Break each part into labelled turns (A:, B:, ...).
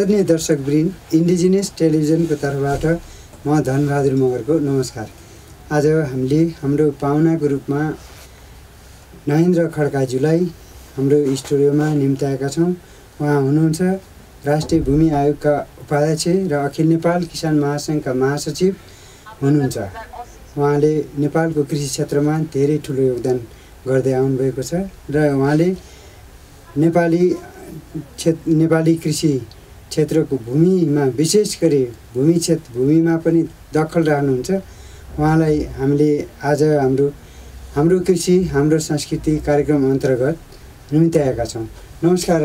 A: आदरणीय दर्शकवृन्द, इन्डिजिनियस टेलिभिजनको तर्फबाट म धनबहादुर मगरको नमस्कार। आज हामीले हाम्रो पाहुनाको रूपमा नहेन्द्र खड्काज्यूलाई हाम्रो स्टुडियोमा निम्त्याएका छौँ। उहाँ हुनुहुन्छ राष्ट्रिय भूमि आयोगका उपाध्यक्ष र अखिल नेपाल किसान महासङ्घका महासचिव हुनुहुन्छ। उहाँले नेपालको कृषि क्षेत्रमा धेरै ठुलो योगदान गर्दै आउनुभएको छ र उहाँले नेपाली कृषि क्षेत्रको भूमिमा विशेष गरी भूमिमा पनि दखल राख्नुहुन्छ। उहाँलाई हामीले आज हाम्रो कृषि हाम्रो संस्कृति कार्यक्रम अन्तर्गत निम्त्याएका छौँ। नमस्कार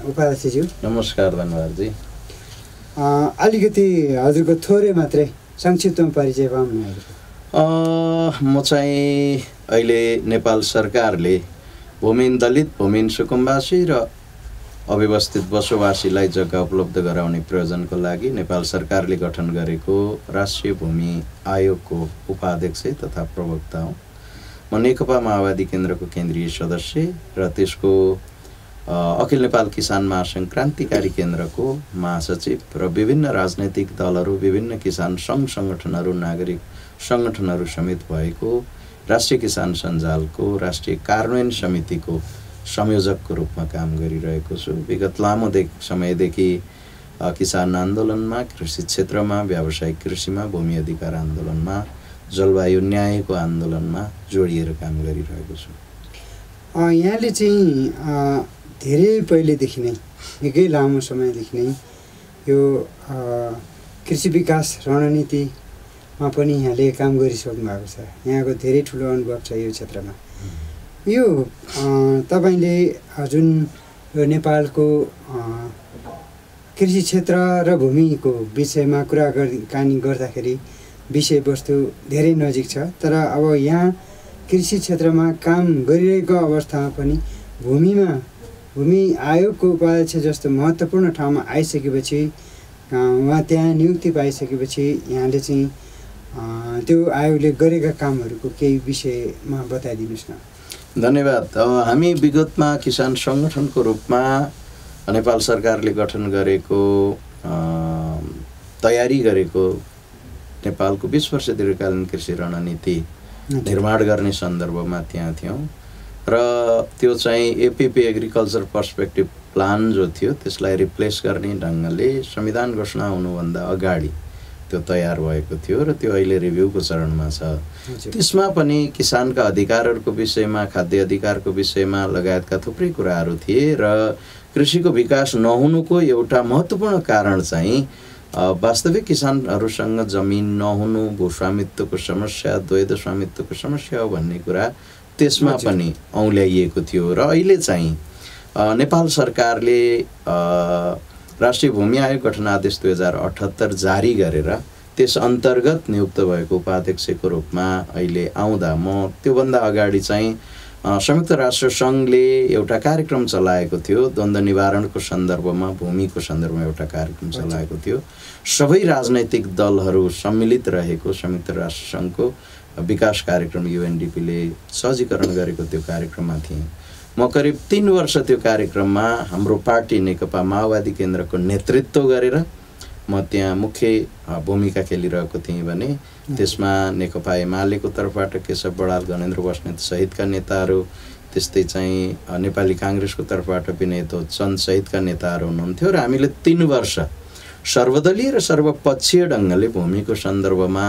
A: उपाध्यक्षज्यू।
B: नमस्कार धन्यवादजी।
A: अलिकति हजुरको थोरै मात्रै संक्षिप्तमा परिचय पाउनु।
B: म चाहिँ अहिले नेपाल सरकारले भूमिहीन दलित, भूमिहीन सुकुम्बासी र अव्यवस्थित बसोबासीलाई जग्गा उपलब्ध गराउने प्रयोजनको लागि नेपाल सरकारले गठन गरेको राष्ट्रिय भूमि आयोगको उपाध्यक्ष तथा प्रवक्ता हुँ। म नेकपा माओवादी केन्द्रको केन्द्रीय सदस्य र त्यसको अखिल नेपाल किसान महासङ्घ क्रान्तिकारी केन्द्रको महासचिव र विभिन्न राजनैतिक दलहरू, विभिन्न किसान सङ्घ सङ्गठनहरू, नागरिक सङ्गठनहरू समेत भएको राष्ट्रिय किसान सञ्जालको राष्ट्रिय कार्यान्वयन समितिको संयोजकको रूपमा काम गरिरहेको छु। विगत लामो समयदेखि किसान आन्दोलनमा, कृषि क्षेत्रमा, व्यावसायिक कृषिमा, भूमि अधिकार आन्दोलनमा, जलवायु न्यायको आन्दोलनमा जोडिएर काम गरिरहेको छु।
A: यहाँले चाहिँ धेरै पहिलेदेखि नै, निकै लामो समयदेखि नै यो कृषि विकास रणनीतिमा पनि यहाँले काम गरिसक्नु भएको छ। यहाँको धेरै ठुलो अनुभव छ यो क्षेत्रमा। यो तपाईँले जुन यो नेपालको कृषि क्षेत्र र भूमिको विषयमा कुराकानी गर्दाखेरि विषयवस्तु धेरै नजिक छ, तर अब यहाँ कृषि क्षेत्रमा काम गरिरहेको अवस्थामा पनि भूमि आयोगको उपाध्यक्ष जस्तो महत्त्वपूर्ण ठाउँमा आइसकेपछि, उहाँ त्यहाँ नियुक्ति पाइसकेपछि यहाँले चाहिँ त्यो आयोगले गरेका कामहरूको केही विषयमा बताइदिनुहोस् न।
B: धन्यवाद। हामी विगतमा किसान सङ्गठनको रूपमा नेपाल सरकारले गठन गरेको तयारी गरेको नेपालको 20 वर्ष दीर्घकालीन कृषि रणनीति निर्माण गर्ने सन्दर्भमा त्यहाँ थियौँ र त्यो चाहिँ एपीपी एग्रिकल्चर पर्सपेक्टिभ प्लान जो थियो त्यसलाई रिप्लेस गर्ने ढङ्गले संविधान घोषणा हुनुभन्दा अगाडि त्यो तयार भएको थियो र त्यो अहिले रिभ्यूको चरणमा छ। त्यसमा पनि किसानका अधिकारहरूको विषयमा, खाद्य अधिकारको विषयमा लगायतका थुप्रै कुराहरू थिए र कृषिको विकास नहुनुको एउटा महत्त्वपूर्ण कारण चाहिँ वास्तविक किसानहरूसँग जमिन नहुनु, भूस्वामित्वको समस्या, द्वैध स्वामित्वको समस्या हो भन्ने कुरा त्यसमा पनि औँल्याइएको थियो। र अहिले चाहिँ नेपाल सरकारले राष्ट्रिय भूमि आयोग गठन आदेश 2078 जारी गरेर त्यस अन्तर्गत नियुक्त भएको उपाध्यक्षको रूपमा अहिले आउँदा म त्योभन्दा अगाडि चाहिँ संयुक्त राष्ट्र सङ्घले एउटा कार्यक्रम चलाएको थियो, द्वन्द्व निवारणको सन्दर्भमा, भूमिको सन्दर्भमा एउटा कार्यक्रम चलाएको थियो। सबै राजनैतिक दलहरू सम्मिलित रहेको संयुक्त राष्ट्र सङ्घको विकास कार्यक्रम UNDP ले सहजीकरण गरेको त्यो कार्यक्रममा थिएँ। म करिब 3 वर्ष त्यो कार्यक्रममा हाम्रो पार्टी नेकपा माओवादी केन्द्रको नेतृत्व गरेर म त्यहाँ मुख्य भूमिका खेलिरहेको थिएँ भने त्यसमा नेकपा एमालेको तर्फबाट केशव बडाल, गणेन्द्र बस्नेत सहितका नेताहरू, त्यस्तै चाहिँ नेपाली काङ्ग्रेसको तर्फबाट विनय चन्द सहितका नेताहरू हुनुहुन्थ्यो र हामीले 3 वर्ष सर्वदलीय र सर्वपक्षीय ढङ्गले भूमिको सन्दर्भमा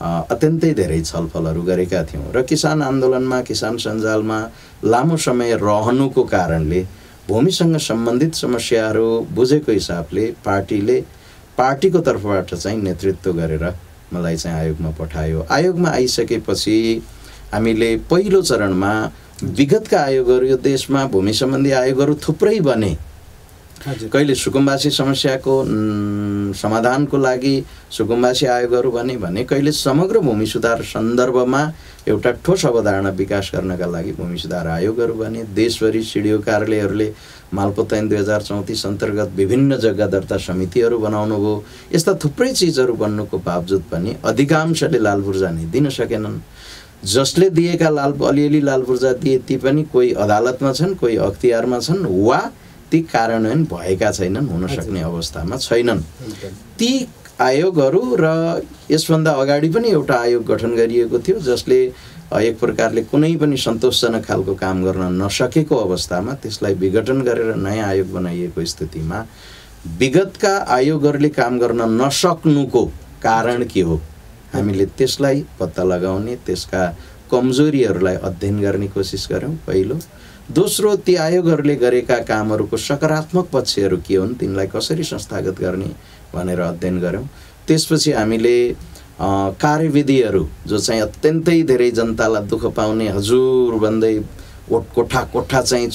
B: अत्यन्तै धेरै छलफलहरू गरेका थियौँ र किसान आन्दोलनमा, किसान सञ्जालमा लामो समय रहनुको कारणले भूमिसँग सम्बन्धित समस्याहरू बुझेको हिसाबले पार्टीको तर्फबाट चाहिँ नेतृत्व गरेर मलाई चाहिँ आयोगमा पठायो। आयोगमा आइसकेपछि हामीले पहिलो चरणमा विगतका आयोगहरू, यो देशमा भूमि सम्बन्धी आयोगहरू थुप्रै बने। कहिले सुकुम्बासी समस्याको समाधानको लागि सुकुम्बासी आयोगहरू भने कहिले समग्र भूमि सुधार सन्दर्भमा एउटा ठोस अवधारणा विकास गर्नका लागि भूमि सुधार आयोगहरू बने। देशभरि सिडिओ कार्यालयहरूले मालपोत ऐन 2034 अन्तर्गत विभिन्न जग्गा दर्ता समितिहरू बनाउनु भयो। यस्ता थुप्रै चिजहरू बन्नुको बावजुद पनि अधिकांशले लाल पूर्जा नै दिन सकेनन्। जसले दिएका अलिअलि लाल पूर्जा दिए ती पनि कोही अदालतमा छन्, कोही अख्तियारमा छन् वा ती कार्यान्वयन भएका छैनन्, हुन सक्ने अवस्थामा छैनन्। ती आयोगहरू र यसभन्दा अगाडि पनि एउटा आयोग गठन गरिएको थियो जसले एक प्रकारले कुनै पनि सन्तोषजनक खालको काम गर्न नसकेको अवस्थामा त्यसलाई विघटन गरेर नयाँ आयोग बनाइएको स्थितिमा विगतका आयोगहरूले काम गर्न नसक्नुको कारण के हो, हामीले त्यसलाई पत्ता लगाउने, त्यसका कमजोरीहरूलाई अध्ययन गर्ने कोसिस गऱ्यौँ पहिलो। दोस्रो, ती आयोगहरूले गरेका कामहरूको सकारात्मक पक्षहरू के हुन्, तिनलाई कसरी संस्थागत गर्ने भनेर अध्ययन गऱ्यौँ। त्यसपछि हामीले कार्यविधिहरू जो चाहिँ अत्यन्तै धेरै जनतालाई दुःख पाउने, हजुर भन्दै कोठा चाहिँ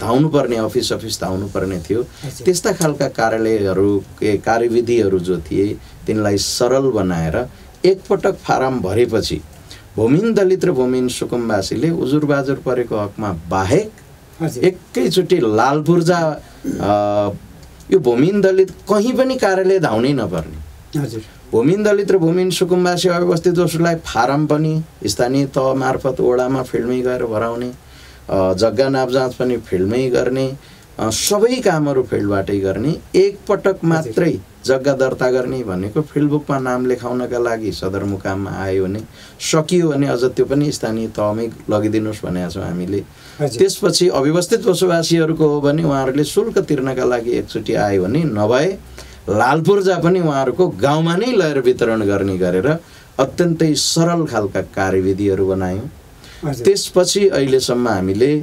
B: धाउनुपर्ने, अफिस धाउनुपर्ने थियो, त्यस्ता खालका कार्यविधिहरू जो थिए तिनलाई सरल बनाएर एकपटक फारम भरेपछि भूमिहीन दलित र भूमिहीन सुकुम्बासीले उजुरबाजुर परेको हकमा बाहेक एकैचोटि लाल पूर्जा यो भूमिहीन दलित कहीँ पनि कार्यालय धाउनै नपर्ने, भूमिहीन दलित र भूमिहीन सुकुम्बासी अव्यवस्थित दोस्रोलाई फारम पनि स्थानीय तह मार्फत वडामा फिल्डमै गएर भराउने, जग्गा नापजाँच पनि फिल्डमै गर्ने, सबै कामहरू फिल्डबाटै गर्ने। एकपटक मात्रै जग्गा दर्ता गर्ने भनेको फिल्ड बुकमा नाम लेखाउनका लागि सदरमुकाममा आयो भने सकियो भने अझ त्यो पनि स्थानीय तहमै लगिदिनुहोस् भनेका छौँ हामीले। त्यसपछि अव्यवस्थित बसोबासीहरूको हो भने उहाँहरूले शुल्क तिर्नका लागि एकचोटि आयो भने, नभए लाल पूर्जा पनि उहाँहरूको गाउँमा नै लगेर वितरण गर्ने गरेर अत्यन्तै सरल खालका कार्यविधिहरू बनायौँ। त्यसपछि अहिलेसम्म हामीले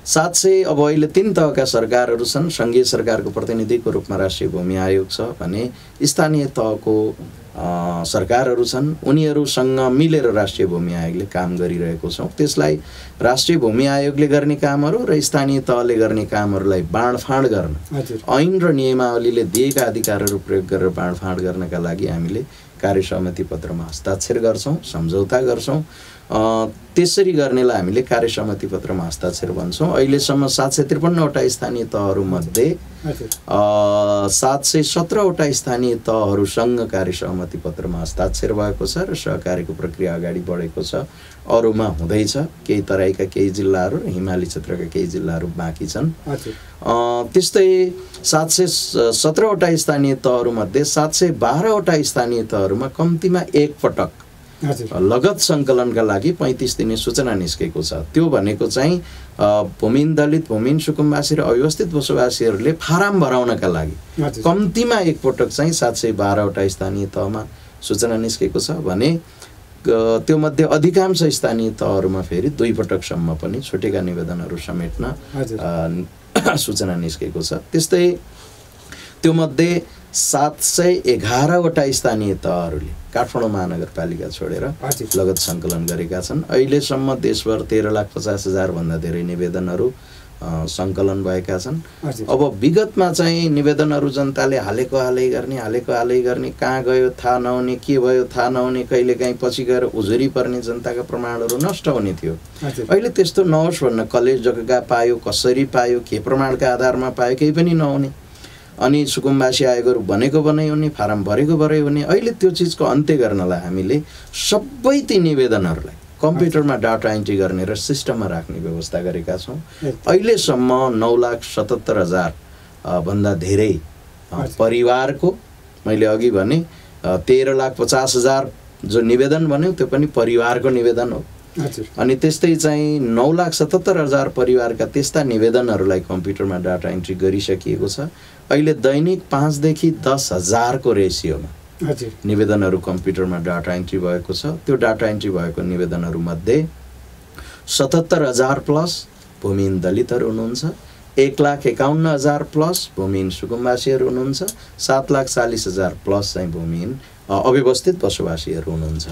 B: 700 अब अहिले 3 तहका सरकारहरू छन्। सङ्घीय सरकारको प्रतिनिधिको रूपमा राष्ट्रिय भूमि आयोग छ भने स्थानीय तहको सरकारहरू छन्, उनीहरूसँग मिलेर राष्ट्रिय भूमि आयोगले काम गरिरहेको छौँ। त्यसलाई राष्ट्रिय भूमि आयोगले गर्ने कामहरू र स्थानीय तहले गर्ने कामहरूलाई बाँडफाँड गर्न, ऐन र नियमावलीले दिएका अधिकारहरू प्रयोग गरेर बाँडफाँड गर्नका लागि हामीले कार्यसहमति पत्रमा हस्ताक्षर गर्छौँ, सम्झौता गर्छौँ। त्यसरी गर्नेलाई हामीले कार्यसहमति पत्रमा हस्ताक्षर भन्छौँ। अहिलेसम्म 753वटा स्थानीय तहहरूमध्ये 717वटा स्थानीय तहहरूसँग कार्यसहमति पत्रमा हस्ताक्षर भएको छ र सहकार्यको प्रक्रिया अगाडि बढेको छ। अरूमा हुँदैछ, केही तराईका केही जिल्लाहरू र हिमाली क्षेत्रका केही जिल्लाहरू बाँकी छन्। त्यस्तै 717वटा स्थानीय तहहरूमध्ये 712वटा स्थानीय तहहरूमा कम्तीमा एकपटक लगत सङ्कलनका लागि 35 दिने सूचना निस्केको छ। त्यो भनेको चाहिँ भूमिहीन दलित, भूमिहीन सुकुम्बासी र अव्यवस्थित बसोबासीहरूले फारम भराउनका लागि कम्तीमा एकपटक चाहिँ 712वटा स्थानीय तहमा सूचना निस्केको छ भने त्यो मध्ये अधिकांश स्थानीय तहहरूमा फेरि 2 पटकसम्म पनि छुटेका निवेदनहरू समेट्न सूचना निस्केको छ। त्यस्तै त्यो मध्ये 711वटा स्थानीय तहहरूले काठमाडौँ महानगरपालिका छोडेर लगत सङ्कलन गरेका छन्। अहिलेसम्म देशभर 13,50,000 भन्दा धेरै निवेदनहरू सङ्कलन भएका छन्। अब विगतमा चाहिँ निवेदनहरू जनताले हालेको हालै गर्ने, कहाँ गयो थाहा नहुने, के भयो थाहा नहुने, कहिलेकाहीँ पछि गएर उजुरी पर्ने जनताका प्रमाणहरू नष्ट हुने थियो। अहिले त्यस्तो नहोस् भन्न कलेज जग्गा पायो, कसरी पायो, के प्रमाणका आधारमा पायो, केही पनि नहुने, अनि सुकुम्बासी आयोगहरू बनेको बनाइ हुने, फारम भरेको भरे हुने। अहिले त्यो चिजको अन्त्य गर्नलाई हामीले सबै ती निवेदनहरूलाई कम्प्युटरमा डाटा एन्ट्री गर्ने र सिस्टममा राख्ने व्यवस्था गरेका छौँ। अहिलेसम्म 9,77,000 भन्दा धेरै परिवारको, मैले अघि भने 13,50,000 जो निवेदन भन्यो त्यो पनि परिवारको निवेदन हो। अनि त्यस्तै चाहिँ 9,77,000 परिवारका त्यस्ता निवेदनहरूलाई कम्प्युटरमा डाटा एन्ट्री गरिसकिएको छ। अहिले दैनिक 5 देखि 10,000 को रेसियोमा निवेदनहरू कम्प्युटरमा डाटा एन्ट्री भएको छ। त्यो डाटा एन्ट्री भएको निवेदनहरूमध्ये 77,000 प्लस भूमिहीन दलितहरू हुनुहुन्छ, 1,51,000 प्लस भूमिहीन सुकुम्बासीहरू हुनुहुन्छ, 7,40,000 प्लस चाहिँ भूमिहीन अव्यवस्थित बसोबासीहरू हुनुहुन्छ।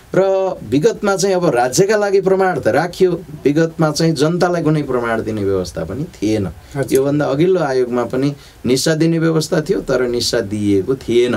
B: र विगतमा चाहिँ अब राज्यका लागि प्रमाण त राखियो, विगतमा चाहिँ जनतालाई कुनै प्रमाण दिने व्यवस्था पनि थिएन। योभन्दा अघिल्लो आयोगमा पनि निस्सा दिने व्यवस्था थियो तर निस्सा दिइएको थिएन।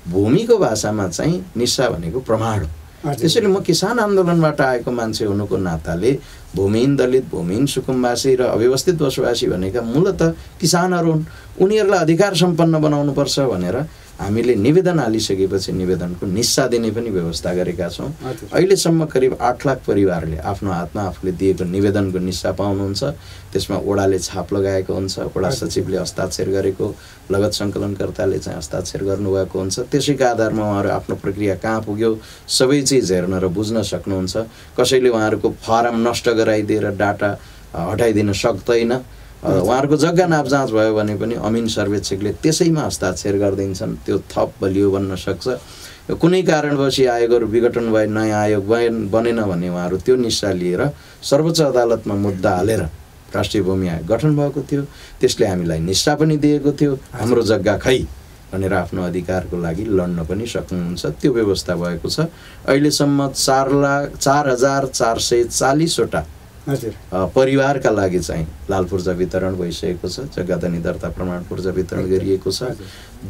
B: भूमिको भाषामा चाहिँ निस्सा भनेको प्रमाण हो। त्यसैले म किसान आन्दोलनबाट आएको मान्छे हुनुको नाताले भूमिहीन दलित, भूमिहीन सुकुम्बासी र अव्यवस्थित बसोबासी भनेका मूलतः किसानहरू हुन्। उनीहरूलाई अधिकार सम्पन्न बनाउनुपर्छ भनेर हामीले निवेदन हालिसकेपछि निवेदनको निस्सा दिने पनि व्यवस्था गरेका छौँ। अहिलेसम्म करिब 8 लाख परिवारले आफ्नो हातमा आफूले दिएको निवेदनको निस्सा पाउनुहुन्छ। त्यसमा ओडाले छाप लगाएको हुन्छ, ओडा सचिवले हस्ताक्षर गरेको, लगत सङ्कलनकर्ताले चाहिँ हस्ताक्षर गर्नुभएको हुन्छ। त्यसैको आधारमा उहाँहरू आफ्नो प्रक्रिया कहाँ पुग्यो सबै चिज हेर्न र बुझ्न सक्नुहुन्छ। कसैले उहाँहरूको फारम नष्ट गराइदिएर डाटा हटाइदिन सक्दैन। उहाँहरूको जग्गा नाप जाँच भयो भने पनि अमिन सर्वेक्षकले त्यसैमा हस्ताक्षर गरिदिन्छन्। त्यो थप बलियो बन्न सक्छ। कुनै कारणवश आयोगहरू विघटन भए, नयाँ आयोग बनेन भने उहाँहरू त्यो निस्सा लिएर सर्वोच्च अदालतमा मुद्दा हालेर राष्ट्रिय भूमि आयोग गठन भएको थियो। त्यसले हामीलाई निस्सा पनि दिएको थियो, हाम्रो जग्गा खै भनेर आफ्नो अधिकारको लागि लड्न पनि सक्नुहुन्छ। त्यो व्यवस्था भएको छ। अहिलेसम्म 4,440 वटा परिवारका लागि चाहिँ लाल पूर्जा वितरण भइसकेको छ। जग्गा धनी दर्ता प्रमाण पूर्जा वितरण गरिएको छ।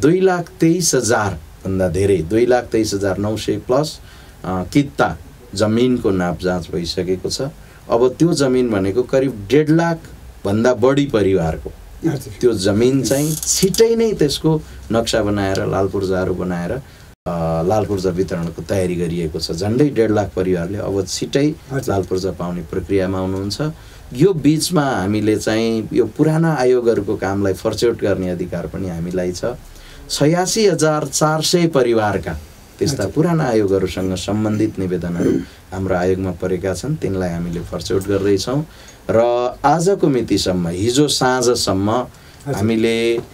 B: 2,23,000 भन्दा धेरै, 2,23,900 प्लस किता जमिनको नाप जाँच भइसकेको छ। अब त्यो जमिन भनेको करिब 1.5 लाख भन्दा बढी परिवारको त्यो जमिन चाहिँ छिटै नै त्यसको नक्सा बनाएर लाल पूर्जाहरू बनाएर लाल पूर्जा वितरणको तयारी गरिएको छ। झन्डै 1.5 लाख परिवारले अब छिटै लाल पूर्जा पाउने प्रक्रियामा हुनुहुन्छ। यो बीचमा हामीले चाहिँ यो पुराना आयोगहरूको कामलाई फर्चौट गर्ने अधिकार पनि हामीलाई छ। 86,400 परिवारका त्यस्ता पुराना आयोगहरूसँग सम्बन्धित निवेदनहरू हाम्रो आयोगमा परेका छन्। तिनलाई हामीले फर्चौट गर्दैछौँ र आजको मितिसम्म, हिजो साँझसम्म हामीले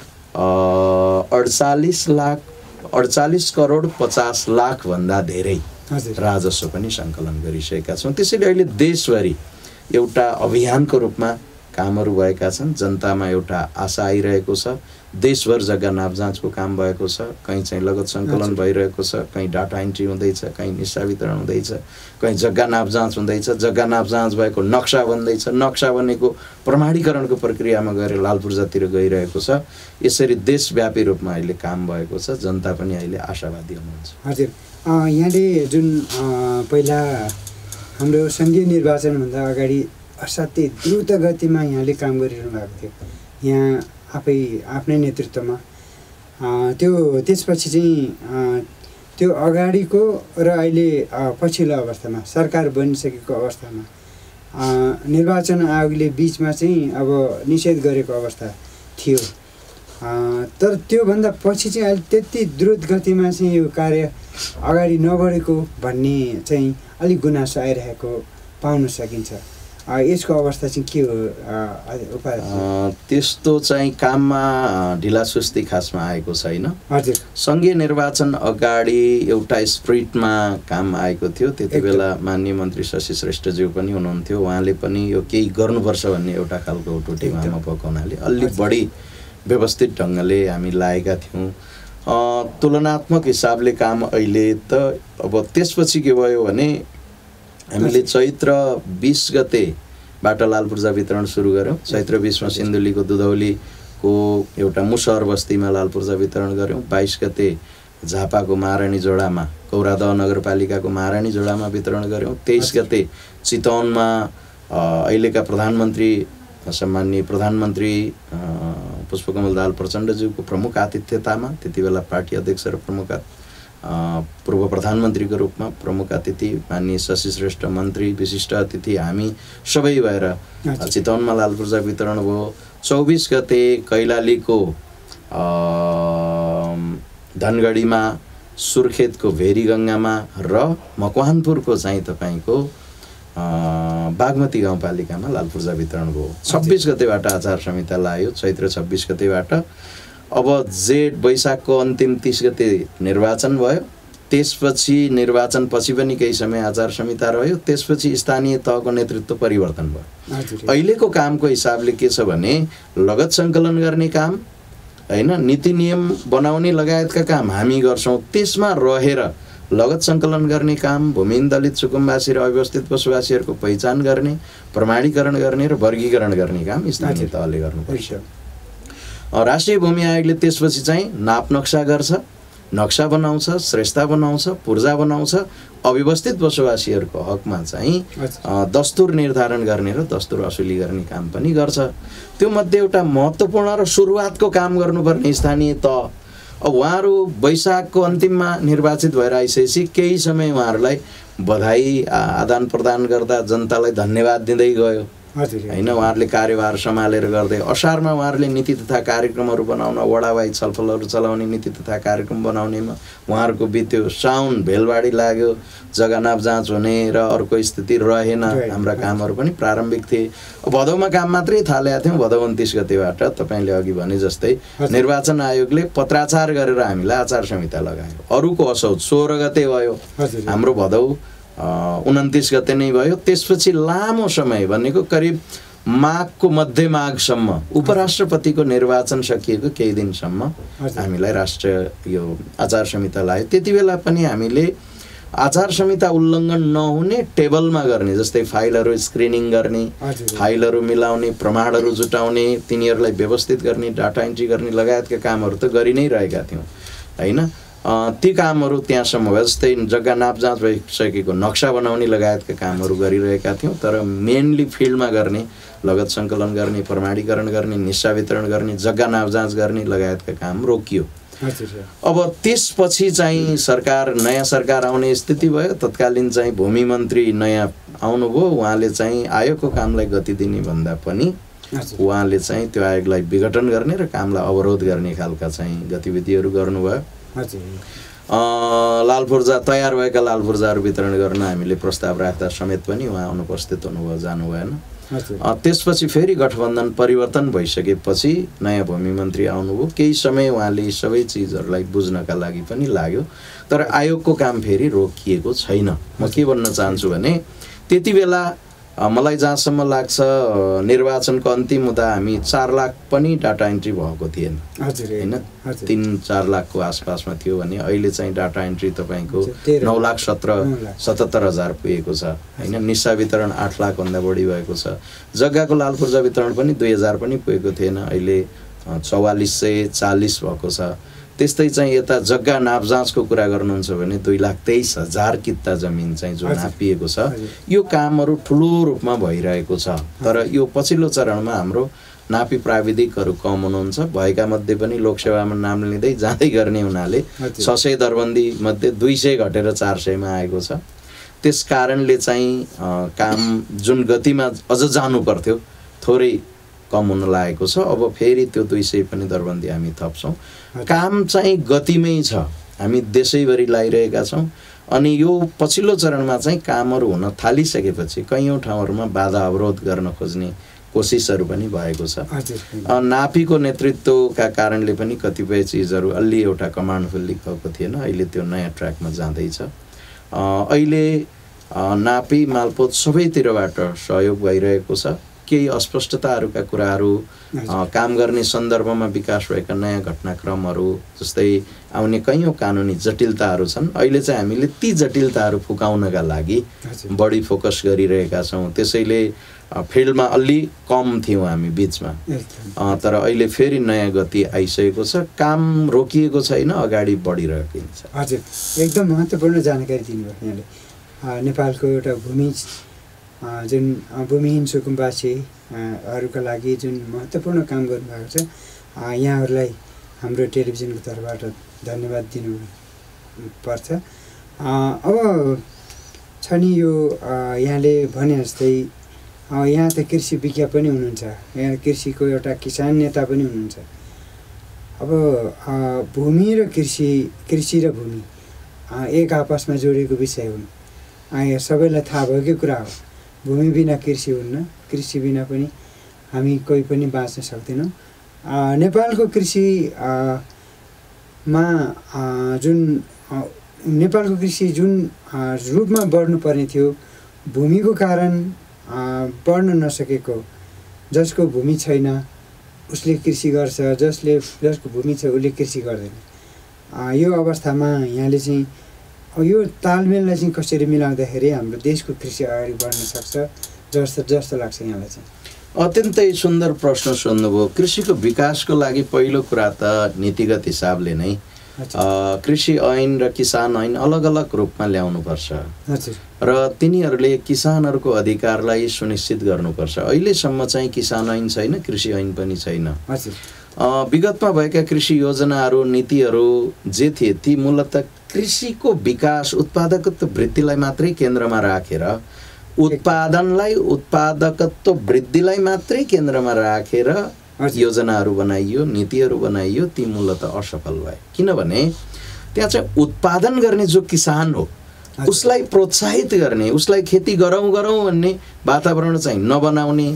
B: 48 करोड 50 लाख भन्दा धेरै राजस्व पनि सङ्कलन गरिसकेका छौँ। त्यसैले अहिले देशभरि एउटा अभियानको रूपमा कामहरू भएका छन्। जनतामा एउटा आशा आइरहेको छ। देशभर जग्गा नाप जाँचको काम भएको छ। कहीँ चाहिँ लगत सङ्कलन भइरहेको छ, कहीँ डाटा एन्ट्री हुँदैछ, कहीँ निस्सा वितरण हुँदैछ, कहीँ जग्गा नाप जाँच हुँदैछ। जग्गा नाप जाँच भएको नक्सा बन्दैछ, नक्सा बनेको प्रमाणीकरणको प्रक्रियामा गएर लाल पूर्जातिर गइरहेको छ। यसरी देशव्यापी रूपमा अहिले काम भएको छ। जनता पनि अहिले आशावादी हुनुहुन्छ।
A: हजुर, यहाँले जुन पहिला हाम्रो सङ्घीय निर्वाचनभन्दा अगाडि असाध्यै द्रुत गतिमा यहाँले काम गरिरहनु भएको थियो, यहाँ आफ्नै नेतृत्वमा। त्यसपछि चाहिँ त्यो अगाडिको र अहिले पछिल्लो अवस्थामा सरकार बनिसकेको अवस्थामा निर्वाचन आयोगले बिचमा चाहिँ अब निषेध गरेको अवस्था थियो। तर त्योभन्दा पछि चाहिँ अहिले त्यति द्रुत गतिमा चाहिँ यो कार्य अगाडि नबढेको भन्ने चाहिँ अलिक गुनासो आइरहेको पाउन सकिन्छ। यसको अवस्था चाहिँ के हो?
B: त्यस्तो चाहिँ काममा ढिलासुस्ती खासमा आएको छैन।
A: हजुर,
B: सङ्घीय निर्वाचन अगाडि एउटा स्प्रिटमा काम आएको थियो। त्यति बेला माननीय मन्त्री शशि श्रेष्ठज्यू पनि हुनुहुन्थ्यो। उहाँले पनि यो केही गर्नुपर्छ भन्ने एउटा खालको टोटीमा भएको हुनाले अलिक बढी व्यवस्थित ढङ्गले हामी लागेका थियौँ। तुलनात्मक हिसाबले काम अहिले त अब त्यसपछि के भयो भने हामीले चैत्र 20 गतेबाट लाल पूर्जा वितरण सुरु गऱ्यौँ। चैत्र 20मा सिन्धुलीको दुधौलीको एउटा मुसहर बस्तीमा लाल पूर्जा वितरण गऱ्यौँ। 22 गते झापाको महारानी जोडामा, कौरादह नगरपालिकाको महारानी जोडामा वितरण गऱ्यौँ। 23 गते चितवनमा अहिलेका प्रधानमन्त्री सम्माननीय प्रधानमन्त्री पुष्पकमल दाहाल प्रचण्डज्यूको प्रमुख आतिथ्यतामा, त्यति बेला पार्टी अध्यक्ष र पूर्व प्रधानमन्त्रीको रूपमा प्रमुख अतिथि माननीय शशि श्रेष्ठ मन्त्री, विशिष्ट अतिथि हामी सबै भएर चितवनमा लाल पूर्जा वितरण भयो। 24 गते कैलालीको धनगढीमा, सुर्खेतको भेरीगङ्गामा र मकवानपुरको चाहिँ तपाईँको बागमती गाउँपालिकामा लाल पूर्जा वितरण भयो। 26 गतेबाट आचार संहिता लाग्यो, चैत्र 26 गतेबाट। अब जेठ वैशाखको अन्तिम 30 गते निर्वाचन भयो। त्यसपछि निर्वाचन पछि पनि केही समय आचार संहिता रह्यो। त्यसपछि स्थानीय तहको नेतृत्व परिवर्तन भयो। अहिलेको कामको हिसाबले के छ भने लगत सङ्कलन गर्ने काम हैन, नीति नियम बनाउने लगायतका काम हामी गर्छौँ। त्यसमा रहेर लगत सङ्कलन गर्ने काम, भूमिहीन दलित सुकुम्बासी र अव्यवस्थित बसोबासीहरूको पहिचान गर्ने, प्रमाणीकरण गर्ने र वर्गीकरण गर्ने काम स्थानीय तहले गर्नुपर्छ। राष्ट्रिय भूमि आयोगले त्यसपछि चाहिँ नाप नक्सा गर्छ। नक्सा बनाउँछ, श्रेष्ठता बनाउँछ, पूर्जा बनाउँछ, अव्यवस्थित बसोबासीहरूको हकमा चाहिँ दस्तुर निर्धारण गर्ने र दस्तुर असुली गर्ने काम पनि गर्छ। त्यो मध्ये एउटा महत्त्वपूर्ण र सुरुवातको काम गर्नुपर्ने स्थानीय तह, अब उहाँहरू वैशाखको अन्तिममा निर्वाचित भएर आइसकेपछि केही समय उहाँहरूलाई बधाई आदान प्रदान गर्दा जनतालाई धन्यवाद दिँदै गयो हैन। उहाँहरूले कार्यभार सम्हालेर गर्दै असारमा उहाँहरूले नीति तथा कार्यक्रमहरू बनाउन, वडावाई छलफलहरू चलाउने, नीति तथा कार्यक्रम बनाउनेमा उहाँहरूको बित्यो। साउन भेलबाडी लाग्यो, जग्गा नाप जाँच हुने र अर्को स्थिति रहेन। हाम्रा कामहरू पनि प्रारम्भिक थिए। भदौमा काम मात्रै थालेका थियौँ। भदौ 29 गतेबाट तपाईँले अघि भने जस्तै निर्वाचन आयोगले पत्राचार गरेर हामीलाई आचार संहिता लगायो। अरूको असौज 16 गते भयो, हाम्रो भदौ 29 गते नै भयो। त्यसपछि लामो समय भनेको करिब माघको मध्य माघसम्म, उपराष्ट्रपतिको निर्वाचन सकिएको केही दिनसम्म हामीलाई राष्ट्रिय यो आचार संहिता लाग्यो। त्यति बेला पनि हामीले आचार संहिता उल्लङ्घन नहुने टेबलमा गर्ने, जस्तै फाइलहरू स्क्रिनिङ गर्ने, फाइलहरू मिलाउने, प्रमाणहरू जुटाउने, तिनीहरूलाई व्यवस्थित गर्ने, डाटा एन्ट्री गर्ने लगायतका कामहरू त गरि नै रहेका थियौँ हैन। ती कामहरू त्यहाँसम्म भयो। जस्तै जग्गा नापजाँच भइसकेको नक्सा बनाउने लगायतका कामहरू गरिरहेका थियौँ। तर मेनली फिल्डमा गर्ने, लगत सङ्कलन गर्ने, प्रमाणीकरण गर्ने, निस्सा वितरण गर्ने, जग्गा नापजाँच गर्ने लगायतका काम रोकियो। अब त्यसपछि चाहिँ नयाँ सरकार आउने स्थिति भयो। तत्कालीन चाहिँ भूमि मन्त्री नयाँ आउनुभयो। उहाँले चाहिँ आयोगको कामलाई गति दिने भन्दा पनि उहाँले चाहिँ त्यो आयोगलाई विघटन गर्ने र कामलाई अवरोध गर्ने खालका चाहिँ गतिविधिहरू गर्नुभयो। लाल पूर्जा तयार भएका लाल पूर्जाहरू वितरण गर्न हामीले प्रस्ताव राख्दा समेत पनि उहाँ अनुपस्थित हुनुभयो, जानु भएन। त्यसपछि फेरि गठबन्धन परिवर्तन भइसकेपछि नयाँ भूमि मन्त्री आउनुभयो। केही समय उहाँले सबै चिजहरूलाई बुझ्नका लागि पनि लाग्यो। तर आयोगको काम फेरि रोकिएको छैन। म के भन्न चाहन्छु भने त्यति बेला मलाई जहाँसम्म लाग्छ निर्वाचनको अन्तिम हुँदा हामी 4 लाख पनि डाटा एन्ट्री भएको थिएन हैन। 3-4 लाखको आसपासमा थियो भने अहिले चाहिँ डाटा एन्ट्री तपाईँको 9,77,000 पुगेको छ हैन। निस्सा वितरण 8 लाख भन्दा बढी भएको छ। जग्गाको लाल पूर्जा वितरण पनि 2000 पनि पुगेको थिएन, अहिले 4440 भएको छ। त्यस्तै चाहिँ यता जग्गा नापजाँचको कुरा गर्नुहुन्छ भने 2,23,000 किता जमिन चाहिँ जो नापिएको छ। यो कामहरू ठुलो रूपमा भइरहेको छ। तर यो पछिल्लो चरणमा हाम्रो नापी प्राविधिकहरू कम हुनुहुन्छ। भएका मध्ये पनि लोकसेवामा नाम लिँदै जाँदै गर्ने हुनाले 600 दरबन्दी मध्ये 200 घटेर 400 मा आएको छ। त्यस कारणले चाहिँ काम जुन गतिमा अझ जानु पर्थ्यो थोरै कम हुन लागेको छ। अब फेरि त्यो 200 पनि दरबन्दी हामी थप्छौँ। काम चाहिँ गतिमै छ, हामी देशैभरि लगाइरहेका छौँ। अनि यो पछिल्लो चरणमा चाहिँ कामहरू हुन थालिसकेपछि कैयौँ ठाउँहरूमा बाधा अवरोध गर्न खोज्ने कोसिसहरू पनि भएको छ। नापीको नेतृत्वका कारणले पनि कतिपय चिजहरू अलि एउटा कमान्ड फुल्ली भएको थिएन, अहिले त्यो नयाँ ट्र्याकमा जाँदैछ। अहिले नापी मालपोत सबैतिरबाट सहयोग भइरहेको छ। केही अस्पष्टताहरूका कुराहरू, काम गर्ने सन्दर्भमा विकास भएका नयाँ घटनाक्रमहरू, जस्तै आउने कैयौँ कानुनी जटिलताहरू छन्। अहिले चाहिँ हामीले ती जटिलताहरू फुकाउनका लागि बढी फोकस गरिरहेका छौँ। त्यसैले फिल्डमा अलि कम थियौँ हामी बिचमा, तर अहिले फेरि नयाँ गति आइसकेको छ। काम रोकिएको छैन, अगाडि बढिरहेको छ।
A: हजुर, एकदम महत्त्वपूर्ण जानकारी दिनुभयो यहाँले। नेपालको एउटा जुन भूमिहीन सुकुम्बासीहरूका लागि जुन महत्त्वपूर्ण काम गर्नुभएको छ, यहाँहरूलाई हाम्रो टेलिभिजनको तर्फबाट धन्यवाद दिनुपर्छ। अब छ नि यो यहाँले भने जस्तै यहाँ त कृषि विज्ञ पनि हुनुहुन्छ, यहाँ कृषिको एउटा किसान नेता पनि हुनुहुन्छ। अब भूमि र कृषि र भूमि एक आपसमा जोडिएको विषय हुन्। यहाँ सबैलाई थाहा भएकै कुरा हो। भूमि बिना कृषि हुन्न, कृषि बिना पनि हामी कोही पनि बाँच्न सक्दैनौँ। नेपालको कृषि जुन रूपमा बढ्नुपर्ने थियो, भूमिको कारण बढ्न नसकेको, जसको भूमि छैन उसले कृषि गर्छ, जसको भूमि छ उसले कृषि गर्दैन। यो अवस्थामा यहाँले चाहिँ यो तालमेललाई चाहिँ कसरी मिलाउँदाखेरि हाम्रो देशको कृषि अगाडि बढ्न सक्छ जस्तो लाग्छ यहाँलाई चाहिँ?
B: अत्यन्तै सुन्दर प्रश्न सोध्नुभयो। कृषिको विकासको लागि पहिलो कुरा त नीतिगत हिसाबले नै कृषि ऐन र किसान ऐन अलग अलग रूपमा ल्याउनुपर्छ
A: हजुर
B: र तिनीहरूले किसानहरूको अधिकारलाई सुनिश्चित गर्नुपर्छ। अहिलेसम्म चाहिँ किसान ऐन छैन, कृषि ऐन पनि छैन।
A: हजुर
B: विगतमा भएका कृषि योजनाहरू नीतिहरू जे थिए ती मूलतः कृषिको विकास उत्पादकत्व वृद्धिलाई मात्रै केन्द्रमा राखेर उत्पादकत्व वृद्धिलाई मात्रै केन्द्रमा राखेर योजनाहरू बनाइयो, नीतिहरू बनाइयो, ती मूलतः असफल भए। किनभने त्यहाँ चाहिँ उत्पादन गर्ने जो किसान हो उसलाई प्रोत्साहित गर्ने, उसलाई खेती गरौँ भन्ने वातावरण चाहिँ नबनाउने,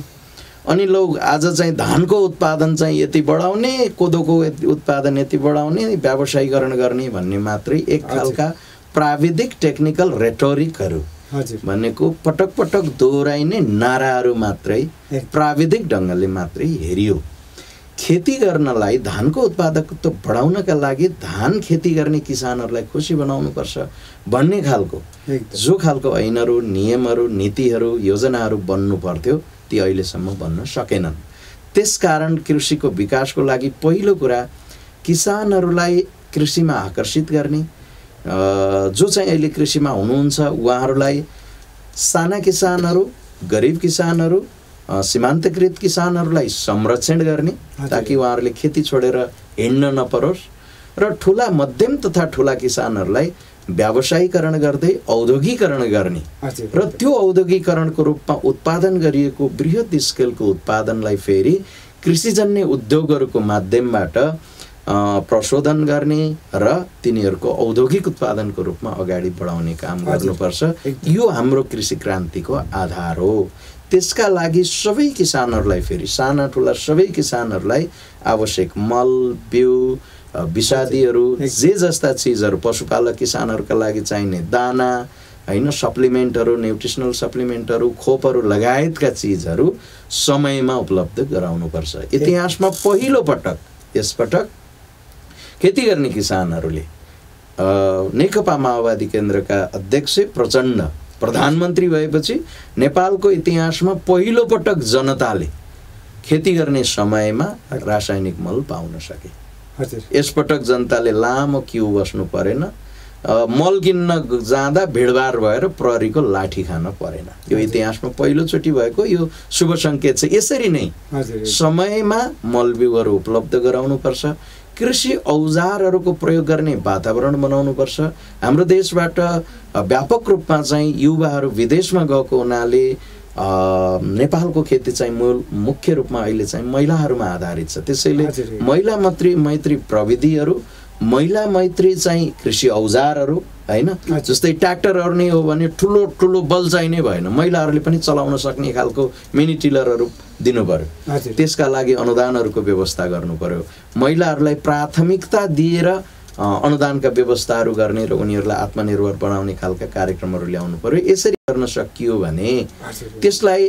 B: अनि लोग आज चाहिँ धानको उत्पादन चाहिँ यति बढाउने, कोदोको उत्पादन यति बढाउने, व्यावसायीकरण गर्ने भन्ने मात्रै एक खालका प्राविधिक टेक्निकल रेटोरिकहरू भनेको पटक पटक दोहोऱ्याइने नाराहरू मात्रै प्राविधिक ढङ्गले मात्रै हेरियो। खेती गर्नलाई, धानको उत्पादकत्व बढाउनका लागि धान खेती गर्ने किसानहरूलाई खुसी बनाउनुपर्छ भन्ने खालको जो खालको ऐनहरू, नियमहरू, नीतिहरू, योजनाहरू बन्नु पर्थ्यो ती अहिलेसम्म बन्न सकेनन्। त्यसकारण कृषिको विकासको लागि पहिलो कुरा किसानहरूलाई कृषिमा आकर्षित गर्ने, जो चाहिँ अहिले कृषिमा हुनुहुन्छ उहाँहरूलाई साना किसानहरू, गरिब किसानहरू, सीमान्तकृत किसानहरूलाई संरक्षण गर्ने ताकि उहाँहरूले खेती छोडेर हिँड्न नपरोस् र ठुला, मध्यम तथा ठुला किसानहरूलाई व्यावसायीकरण गर्दै औद्योगिकरण गर्ने र त्यो औद्योगिकरणको रूपमा उत्पादन गरिएको बृहत स्केलको उत्पादनलाई फेरि कृषिजन्य उद्योगहरूको माध्यमबाट प्रशोधन गर्ने र तिनीहरूको औद्योगिक उत्पादनको रूपमा अगाडि बढाउने काम गर्नुपर्छ। यो हाम्रो कृषि क्रान्तिको आधार हो। त्यसका लागि सबै किसानहरूलाई, फेरि साना ठुला सबै किसानहरूलाई आवश्यक मल, बिउ, विषादीहरू, जे जस्ता चिजहरू, पशुपालक किसानहरूका लागि चाहिने दाना हैन, सप्लिमेन्टहरू, न्युट्रिसनल सप्लिमेन्टहरू, खोपहरू लगायतका चिजहरू समयमा उपलब्ध गराउनुपर्छ। इतिहासमा पहिलो पटक यसपटक खेती गर्ने किसानहरूले नेकपा माओवादी केन्द्रका अध्यक्ष प्रचण्ड प्रधानमन्त्री भएपछि नेपालको इतिहासमा पहिलो पटक जनताले खेती गर्ने समयमा रासायनिक मल पाउन सके। यसपटक जनताले लामो क्यू बस्नु परेन, मल किन्न जाँदा भिडभाड भएर प्रहरीको लाठी खान परेन। यो इतिहासमा पहिलोचोटि भएको यो शुभ सङ्केत छ। यसरी नै समयमा मल बिउहरू उपलब्ध गराउनुपर्छ, कृषि औजारहरूको प्रयोग गर्ने वातावरण बनाउनुपर्छ। हाम्रो देशबाट व्यापक रूपमा चाहिँ युवाहरू विदेशमा गएको हुनाले नेपालको खेती चाहिँ मुख्य रूपमा अहिले चाहिँ महिलाहरूमा आधारित छ। त्यसैले महिला मैत्री प्रविधिहरू, महिला मैत्री चाहिँ कृषि औजारहरू हैन, जस्तै ट्र्याक्टरहरू नै हो भने ठुलो ठुलो बल चाहिने भएन, महिलाहरूले पनि चलाउन सक्ने खालको मिनी टिलरहरू दिनु पर्यो। त्यसका लागि अनुदानहरूको व्यवस्था गर्नु पर्यो। महिलाहरूलाई प्राथमिकता दिएर अनुदानका व्यवस्थाहरू गर्ने र उनीहरूलाई आत्मनिर्भर बनाउने खालका कार्यक्रमहरू ल्याउनु पर्यो। यसरी गर्न सकियो भने, त्यसलाई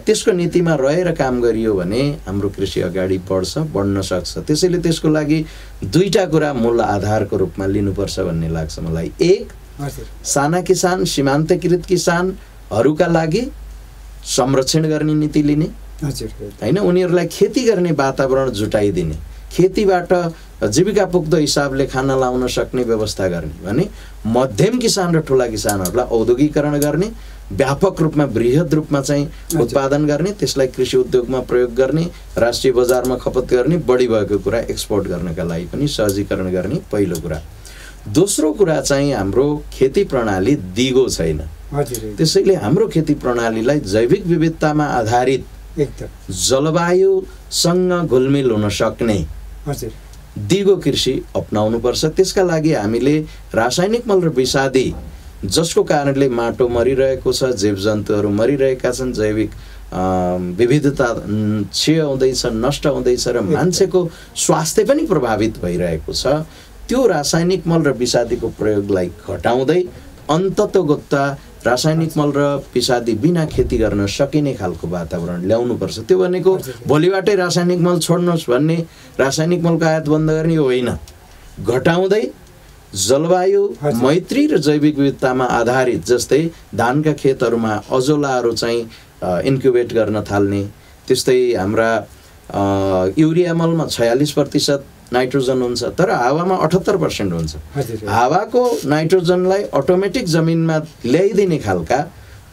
B: त्यसको नीतिमा रहेर काम गरियो भने हाम्रो कृषि अगाडि बढ्न सक्छ। त्यसैले त्यसको लागि दुईटा कुरा मूल आधारको रूपमा लिनुपर्छ भन्ने लाग्छ मलाई। एक, साना किसान, सीमान्तकृत किसानहरूका लागि संरक्षण गर्ने नीति लिने हैन, उनीहरूलाई खेती गर्ने वातावरण जुटाइदिने, खेतीबाट जीविका पुग्दो हिसाबले खाना लाउन सक्ने व्यवस्था गर्ने भने मध्यम किसान र ठुला किसानहरूलाई औद्योगिकरण गर्ने, व्यापक रूपमा बृहत रूपमा चाहिँ उत्पादन गर्ने, त्यसलाई कृषि उद्योगमा प्रयोग गर्ने, राष्ट्रिय बजारमा खपत गर्ने, बढी भएको कुरा एक्सपोर्ट गर्नका लागि पनि सहजीकरण गर्ने पहिलो कुरा। दोस्रो कुरा चाहिँ हाम्रो खेती प्रणाली दिगो छैन। त्यसैले हाम्रो खेती प्रणालीलाई जैविक विविधतामा आधारित जलवायुसँग घुलमिल हुन सक्ने दिगो कृषि अपनाउनुपर्छ। त्यसका लागि हामीले रासायनिक मल र विषादी, जसको कारणले माटो मरिरहेको छ, जीवजन्तुहरू मरिरहेका छन्, जैविक विविधता क्षय हुँदैछ, नष्ट हुँदैछ र मान्छेको स्वास्थ्य पनि प्रभावित भइरहेको छ, त्यो रासायनिक मल र विषादीको प्रयोगलाई घटाउँदै अन्ततोगत्ता रासायनिक मल र विषादी बिना खेती गर्न सकिने खालको वातावरण ल्याउनुपर्छ। त्यो भनेको भोलिबाटै रासायनिक मल छोड्नुहोस् भन्ने, रासायनिक मलको आयात बन्द गर्ने यो होइन। घटाउँदै जलवायु मैत्री र जैविक विविधतामा आधारित, जस्तै धानका खेतहरूमा अजोलाहरू चाहिँ इन्क्युबेट गर्न थाल्ने, त्यस्तै हाम्रा युरिया मलमा 46% नाइट्रोजन हुन्छ, तर हावामा 78% हुन्छ।
A: हजुर।
B: हावाको नाइट्रोजनलाई अटोमेटिक जमिनमा ल्याइदिने खालका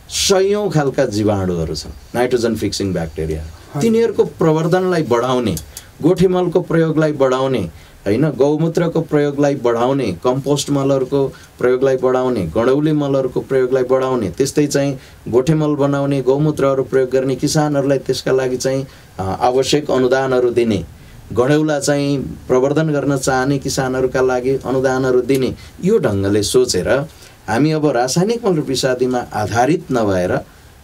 B: सयौं खालका जीवाणुहरू छन्, नाइट्रोजन फिक्सिङ ब्याक्टेरिया। तिनीहरूको प्रवर्धनलाई बढाउने, गोठेमलको प्रयोगलाई बढाउने, हैन, गौमूत्रको प्रयोगलाई बढाउने, कम्पोस्ट मलहरूको प्रयोगलाई बढाउने, गडौली मलहरूको प्रयोगलाई बढाउने, त्यस्तै चाहिँ गोठेमल बनाउने, गौमूत्रहरू प्रयोग गर्ने किसानहरूलाई त्यसका लागि चाहिँ आवश्यक अनुदानहरू दिने, गडौला चाहिँ प्रवर्धन गर्न चाहने किसानहरूका लागि अनुदानहरू दिने, यो ढङ्गले सोचेर हामी अब रासायनिक मल र विषादीमा आधारित नभएर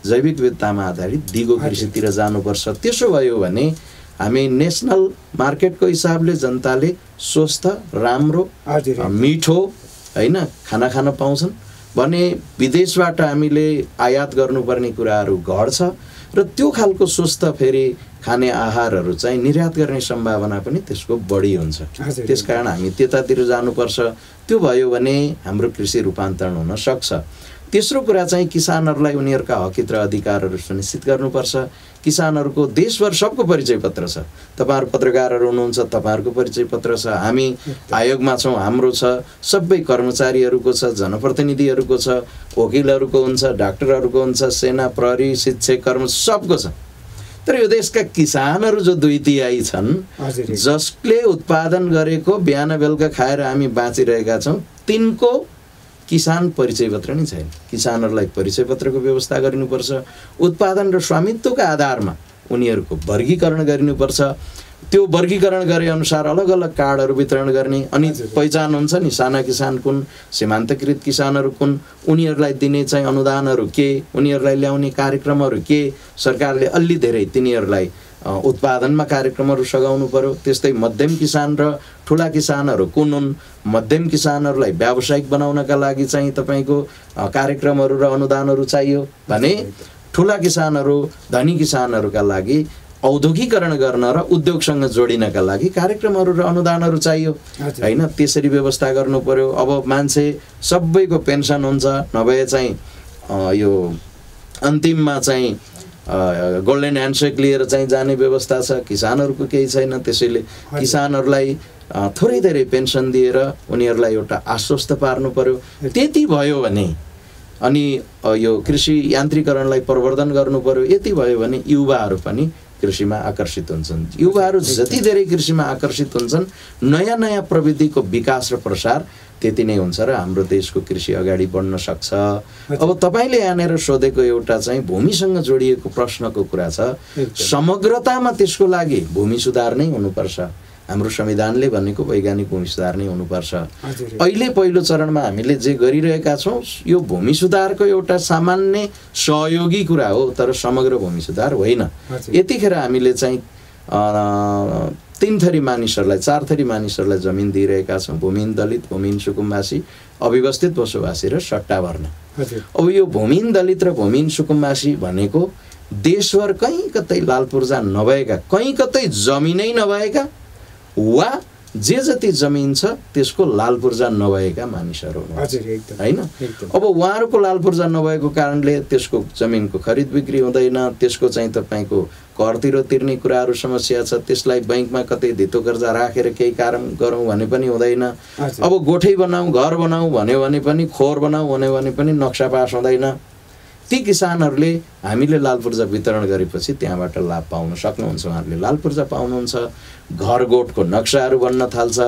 B: जैविक विविधतामा आधारित दिगो कृषितिर जानुपर्छ। त्यसो भयो भने हामी नेसनल मार्केटको हिसाबले जनताले स्वस्थ, राम्रो, मिठो, हैन, खाना खान पाउँछन् भने विदेशबाट हामीले आयात गर्नुपर्ने कुराहरू घट्छ र त्यो खालको स्वस्थ फेरि खाने आहारहरू चाहिँ निर्यात गर्ने सम्भावना पनि त्यसको बढी हुन्छ। त्यसकारण हामी त्यतातिर जानुपर्छ। त्यो भयो भने हाम्रो कृषि रूपान्तरण हुन सक्छ। तेस्रो कुरा चाहिँ किसानहरूलाई उनीहरूका हकित र अधिकारहरू सुनिश्चित गर्नुपर्छ। किसानहरूको देशभर सबको परिचय पत्र छ। तपाईहरु पत्रकारहरू हुनुहुन्छ, तपाईहरुको परिचय पत्र छ। हामी आयोगमा छौं, हाम्रो छ, सबै कर्मचारीहरूको छ, जनप्रतिनिधिहरूको छ, वकिलहरूको हुन्छ, डाक्टरहरूको हुन्छ, सेना, प्रहरी, शिक्षक, कर्म सबको छ। तर यो देशका किसानहरू जो 2/3 छन्, जसले उत्पादन गरेको बिहान बेलुका खाएर हामी बाँचिरहेका छौं, तिनको किसान परिचय पत्र नै छैन। किसानहरूलाई परिचय पत्रको व्यवस्था गरिनुपर्छ। उत्पादन र स्वामित्वका आधारमा उनीहरूको वर्गीकरण गरिनुपर्छ। त्यो वर्गीकरण गरे अनुसार अलग अलग कार्डहरू वितरण गर्ने, अनि पहिचान हुन्छ नि, साना किसान कुन, सीमान्तकृत किसानहरू कुन, उनीहरूलाई दिने चाहिँ अनुदानहरू के, उनीहरूलाई ल्याउने कार्यक्रमहरू के, सरकारले अलि धेरै तिनीहरूलाई उत्पादनमा कार्यक्रमहरू सघाउनु पर्यो। त्यस्तै मध्यम किसान र ठुला किसानहरू कुन हुन्, मध्यम किसानहरूलाई व्यावसायिक बनाउनका लागि चाहिँ तपाईको कार्यक्रमहरू र अनुदानहरू चाहियो भने ठुला किसानहरू, धनी किसानहरूका लागि औद्योगिकरण गर्न र उद्योगसँग जोडिनका लागि कार्यक्रमहरू र अनुदानहरू चाहियो, हैन। त्यसरी व्यवस्था गर्नु पर्यो। अब मान्छे सबैको पेन्सन हुन्छ, नभए चाहिँ यो अन्तिममा चाहिँ गोल्डन ह्यान्डसेक लिएर चाहिँ जाने व्यवस्था छ। किसानहरूको केही छैन, त्यसैले किसानहरूलाई थोरै धेरै पेन्सन दिएर उनीहरूलाई एउटा आश्वस्त पार्नु पर्यो। त्यति भयो भने, अनि यो कृषि यान्त्रिकरणलाई प्रवर्धन गर्नु पर्यो। यति भयो भने युवाहरू पनि कृषिमा आकर्षित हुन्छन्। युवाहरू जति धेरै कृषिमा आकर्षित हुन्छन्, नयाँ नयाँ प्रविधिको विकास र प्रसार त्यति नै हुन्छ र हाम्रो देशको कृषि अगाडि बढ्न सक्छ। अब तपाईले यहाँनिर सोधेको एउटा चाहिँ भूमिसँग जोडिएको प्रश्नको कुरा छ। समग्रतामा त्यसको लागि भूमि सुधार नै हुनुपर्छ। हाम्रो संविधानले भनेको वैज्ञानिक भूमि सुधार नै हुनुपर्छ। अहिले पहिलो चरणमा हामीले जे गरिरहेका छौं, यो भूमि सुधारको एउटा सामान्य सहयोगी कुरा हो, तर समग्र भूमि सुधार होइन। यतिखेर हामीले चाहिँ 3 थरी मानिसहरूलाई, 4 थरी मानिसहरूलाई जमिन दिइरहेका छौं। भूमिहीन दलित, भूमिहीन सुकुम्बासी, अव्यवस्थित बसोबासी र सट्टा भर्न। अब यो भूमिहीन दलित र भूमिहीन सुकुम्बासी भनेको देशभर कहीँ कतै लाल पूर्जा नभएका, कहीँ कतै जमिनै नभएका, वा जे जति जमिन छ त्यसको लाल पूर्जा नभएका मानिसहरू हुनुहुन्छ, हैन। अब उहाँहरूको लाल पूर्जा नभएको कारणले त्यसको जमिनको खरिद बिक्री हुँदैन, त्यसको चाहिँ तपाईको करतिर तिर्ने कुराहरू समस्या छ। त्यसलाई बैंकमा कतै धितो कर्जा राखेर केही काम गरौँ भने पनि हुँदैन। अब गोठै बनाऊ, घर बनाऊ भन्यो भने पनि, खोर बनाऊ भन्यो भने पनि नक्सा पास हुँदैन। ती किसानहरूले हामीले लाल पूर्जा वितरण गरेपछि त्यहाँबाट लाभ पाउन सक्नुहुन्छ। उहाँहरूले लाल पूर्जा पाउनुहुन्छ, घर गोठको नक्साहरू बन्न थाल्छ।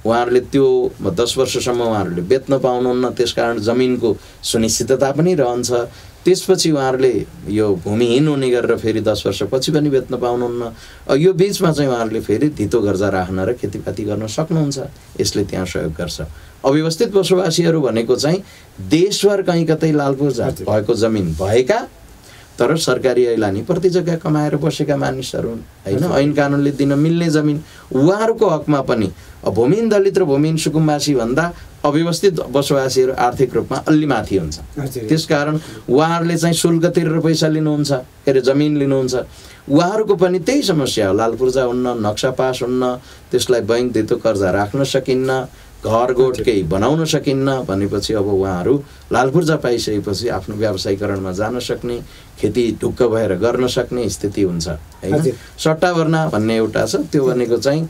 B: उहाँहरूले त्यो 10 वर्षसम्म उहाँहरूले बेच्न पाउनुहुन्न, त्यसकारण जमिनको सुनिश्चितता पनि रहन्छ। त्यसपछि उहाँहरूले यो भूमिहीन हुने गरेर फेरि 10 वर्षपछि पनि बेच्न पाउनुहुन्न। यो बीचमा चाहिँ उहाँहरूले फेरि धितो गर्जा राख्न र खेतीपाती गर्न सक्नुहुन्छ। यसले त्यहाँ सहयोग गर्छ। अव्यवस्थित बसोबासीहरू भनेको चाहिँ देशभर कहीँ कतै लाल पूर्जा भएको जमिन भएका, तर सरकारी ऐलानी प्रति जग्गा कमाएर बसेका मानिसहरू हुन्, हैन। ऐन कानुनले दिन मिल्ने जमिन उहाँहरूको हकमा पनि भूमिहीन दलित र भूमिहीन सुकुम्बासी भन्दा अव्यवस्थित बसोबासीहरू आर्थिक रूपमा अलि माथि हुन्छ। त्यसकारण उहाँहरूले चाहिँ शुल्क तिरेर पैसा लिनुहुन्छ, के अरे जमिन लिनुहुन्छ। उहाँहरूको पनि त्यही समस्या हो, लाल पूर्जा हुन्न, नक्सा पास हुन्न, त्यसलाई बैंक धितो कर्जा राख्न सकिन्न, घर गोठ केही बनाउन सकिन्न भनेपछि अब उहाँहरू लाल पूर्जा पाइसकेपछि आफ्नो व्यावसायीकरणमा जान सक्ने, खेती ढुक्क भएर गर्न सक्ने स्थिति हुन्छ, हैन। सट्टा भर्ना भन्ने एउटा छ, त्यो भनेको चाहिँ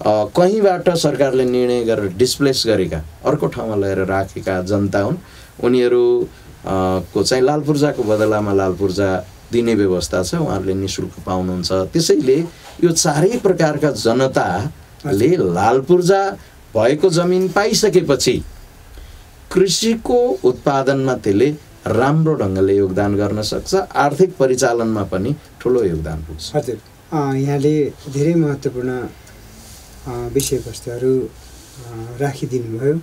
B: कहीँबाट सरकारले निर्णय गरेर डिस्प्लेस गरेका अर्को ठाउँमा लगेर राखेका जनता हुन्। उनीहरू को चाहिँ लाल पूर्जाको बदलामा लाल पूर्जा दिने व्यवस्था छ, उहाँहरूले निःशुल्क पाउनुहुन्छ। त्यसैले यो चारै प्रकारका जनताले लाल पूर्जा भएको जमिन पाइसकेपछि कृषिको उत्पादनमा त्यसले राम्रो ढङ्गले योगदान गर्न सक्छ, आर्थिक परिचालनमा पनि ठुलो योगदान पुग्छ।
A: हजुर, यहाँले धेरै महत्त्वपूर्ण विषयवस्तुहरू राखिदिनु भयो।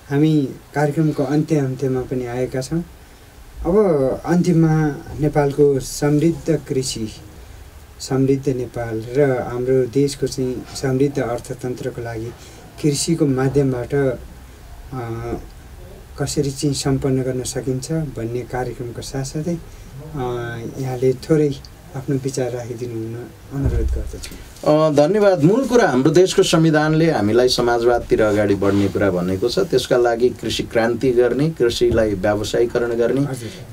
A: हामी कार्यक्रमको अन्त्यमा पनि आएका छौँ। अब अन्तिममा नेपालको समृद्ध कृषि, समृद्ध नेपाल र हाम्रो देशको चाहिँ समृद्ध अर्थतन्त्रको लागि कृषिको माध्यमबाट कसरी चाहिँ सम्पन्न गर्न सकिन्छ भन्ने कार्यक्रमको साथसाथै यहाँले थोरै आफ्नो विचार राखिदिनु हुन अनुरोध गर्दछु।
B: धन्यवाद। मूल कुरा हाम्रो देशको संविधानले हामीलाई समाजवादतिर अगाडि बढ्ने कुरा भनेको छ। त्यसका लागि कृषि क्रान्ति गर्ने, कृषिलाई व्यावसायीकरण गर्ने,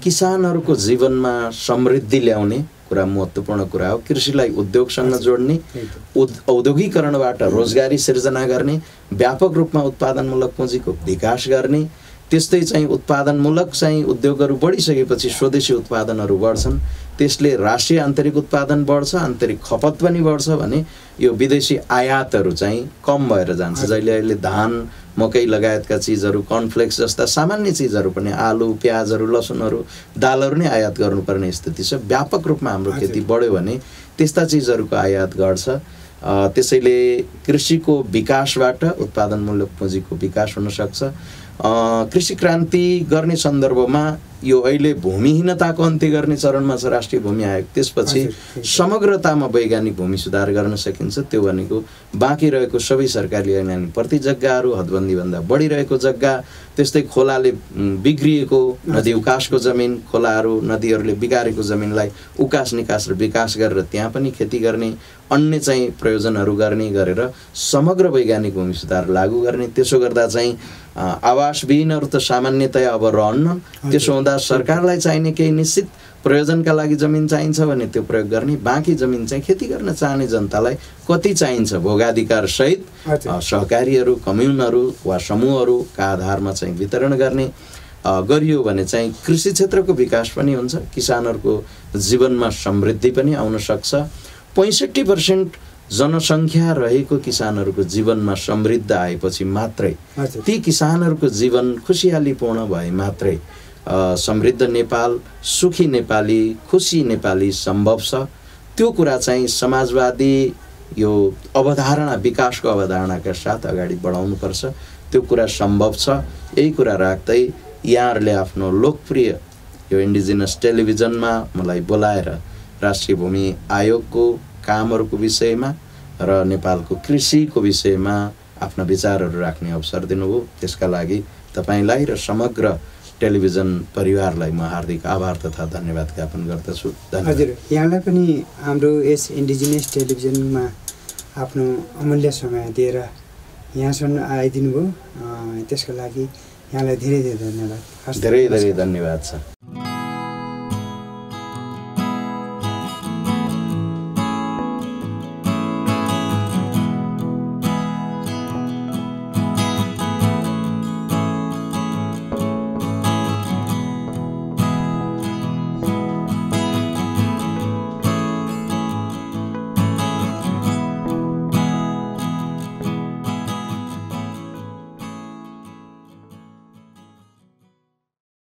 B: किसानहरूको जीवनमा समृद्धि ल्याउने कुरा महत्त्वपूर्ण कुरा हो। कृषिलाई उद्योगसँग जोड्ने, औद्योगिकरणबाट रोजगारी सिर्जना गर्ने, व्यापक रूपमा उत्पादनमूलक पुँजीको विकास गर्ने, त्यस्तै चाहिँ उत्पादनमूलक चाहिँ उद्योगहरू बढिसकेपछि स्वदेशी उत्पादनहरू बढ्छन्, त्यसले राष्ट्रिय आन्तरिक उत्पादन बढ्छ, आन्तरिक खपत पनि बढ्छ भने यो विदेशी आयातहरू चाहिँ कम भएर जान्छ। जहिले अहिले धान, मकै लगायतका चिजहरू, कर्नफ्लेक्स जस्ता सामान्य चिजहरू पनि, आलु, प्याजहरू, लसुनहरू, दालहरू नै आयात गर्नुपर्ने स्थिति छ। व्यापक रूपमा हाम्रो खेती बढ्यो भने त्यस्ता चिजहरूको आयात गर्छ। त्यसैले कृषिको विकासबाट उत्पादनमूलक पुँजीको विकास हुन सक्छ। कृषि क्रान्ति गर्ने सन्दर्भमा यो अहिले भूमिहीनताको अन्त्य गर्ने चरणमा छ राष्ट्रिय भूमि आयोग। त्यसपछि समग्रतामा वैज्ञानिक भूमि सुधार गर्न सकिन्छ। त्यो भनेको बाँकी रहेको सबै सरकारी ऐन प्रति जग्गाहरू, हदबन्दीभन्दा बढिरहेको जग्गा, त्यस्तै खोलाले बिग्रिएको नदी उकासको जमिन, खोलाहरू नदीहरूले बिगारेको जमिनलाई उकास निकास र विकास गरेर त्यहाँ पनि खेती गर्ने, अन्य चाहिँ प्रयोजनहरू गर्ने गरेर समग्र वैज्ञानिक भूमि सुधार लागू गर्ने। त्यसो गर्दा चाहिँ आवासविहीनहरू त सामान्यतया अब रहन्न। त्यसो हुँदा सरकारलाई चाहिने केही निश्चित प्रयोजनका लागि जमिन चाहिन्छ भने त्यो प्रयोग गर्ने, बाँकी जमिन चाहिँ खेती गर्न चाहने जनतालाई कति चाहिन्छ भोगाधिकार सहित सहकारीहरू, कम्युनहरू वा समूहहरूका आधारमा चाहिँ वितरण गर्ने गरियो भने चाहिँ कृषि क्षेत्रको विकास पनि हुन्छ, किसानहरूको जीवनमा समृद्धि पनि आउन सक्छ। 65% जनसङ्ख्या रहेको किसानहरूको जीवनमा समृद्ध आएपछि मात्रै, ती किसानहरूको जीवन खुसियालीपूर्ण भए मात्रै समृद्ध नेपाल, सुखी नेपाली, खुसी नेपाली सम्भव छ। त्यो कुरा चाहिँ समाजवादी यो अवधारणा, विकासको अवधारणाका साथ अगाडि बढाउनुपर्छ। त्यो कुरा सम्भव छ। यही कुरा राख्दै यहाँहरूले आफ्नो लोकप्रिय यो इन्डिजिनस टेलिभिजनमा मलाई बोलाएर राष्ट्रिय भूमि आयोगको कामहरूको विषयमा र नेपालको कृषिको विषयमा आफ्ना विचारहरू राख्ने अवसर दिनुभयो। त्यसका लागि तपाईँलाई र समग्र टेलिभिजन परिवारलाई म हार्दिक आभार तथा धन्यवाद ज्ञापन गर्दछु।
A: हजुर, यहाँलाई पनि हाम्रो यस इन्डिजिनियस टेलिभिजनमा आफ्नो अमूल्य समय दिएर यहाँसम्म आइदिनु भयो। त्यसको लागि यहाँलाई धेरै धेरै धन्यवाद।
B: धेरै धेरै धन्यवाद छ।